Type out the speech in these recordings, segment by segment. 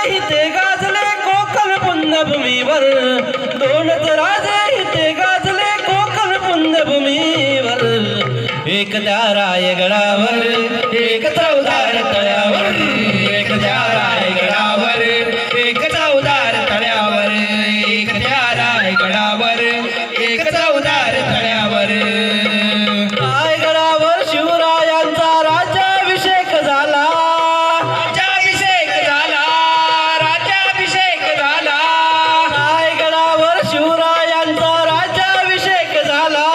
इथे गाजले कोकण पुण्यभूमीवर, दोनच राजे इथे गाजले कोकण पुण्यभूमीवर, एक त्या रायगडावर एक चौदार तळ्यावर, एक त्या रायगडावर एक चौदार तळ्यावर, एक त्या रायगडावर एक चौदार तळ्यावर. रायगडावर शिवरायांचा राज्याभिषेक झाला, राज्याभिषेक झाला, राज्याभिषेक झाला. रायगडावर शिवरायांचा राज्याभिषेक झाला,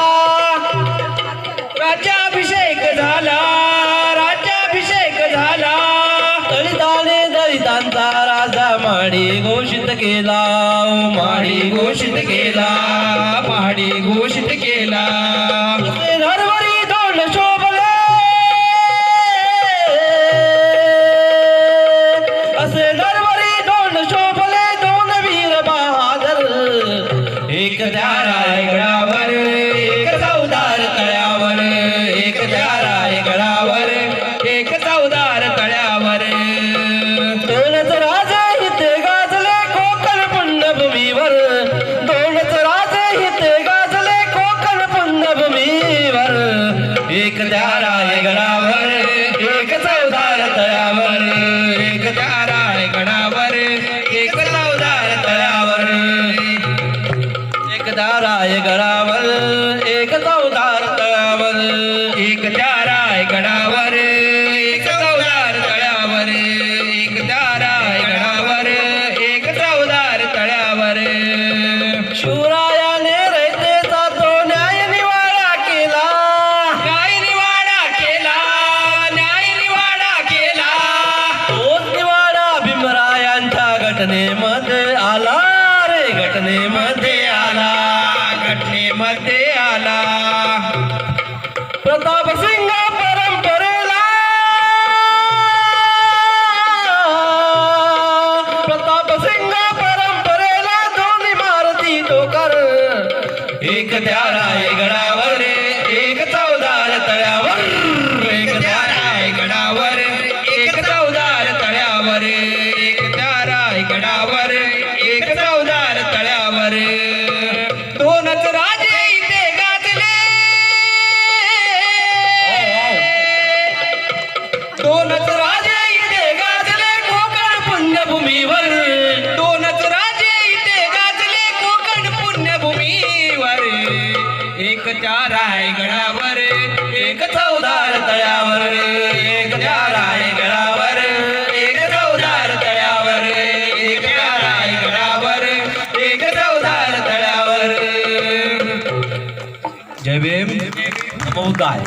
राज्याभिषेक झाला, राज्याभिषेक झाला. दलिताने दलितांचा राजा माडी घोषित केला, माडी घोषित केला, माडी घोषित केला. नरवरी दोन शोभले, असे नरवरी दोन शोभले, दोन वीर बहादर, एक त्या रायगडावर एक चौदार तळ्यावर, एक त्या रायगडावर एक चौदार तळ्यावर. दोनच राजे इथे गाजले कोकण पुण्यभूमीवर, दोनच राजे इथे गाजले कोकण पुण्यभूमीवर, एक त्या रायगडावर एक चौदार तळ्यावर, एक त्या रायगडावर एक चौदार तळ्यावर, एक त्या रायगडावर एक चौदार तळ्यावर, एक त्या रायगडावर एक चौदार तळ्यावर, एक त्या रायगडावर एक चौदार तळ्यावर. शिवरायाने रयतेचा तो न्याय निवाडा केला, न्याय निवाडा केला, न्याय निवाडा केला. तोच निवाडा भीमरायांच्या घटनेमध्ये आला रे, घटनेमध्ये आला, घटनेमध्ये आला. प्रतापसिंग परंपरेला, प्रतापसिंग परंपरेला दोन्ही मारुती टोकर, एक त्या रायगडावर एक चौदार तळ्यावर, एक त्या रायगडावर एक चौदार तळ्यावर, एक त्या रायगडावर एक चौदार तळ्यावर. दोनच राजे इथे गाजले, दोनच राजे इथे गाजले कोकण पुण्यभूमीवर, दोनच राजे इथे गाजले कोकण पुण्यभूमीवर, एक त्या रायगडावर एक चौदार तळ्यावर, एक त्या रायगडावर एक चौदार तळ्यावर, एक त्या रायगडावर एक चौदार तळ्यावर. जय भीम, नमो बुद्धाय.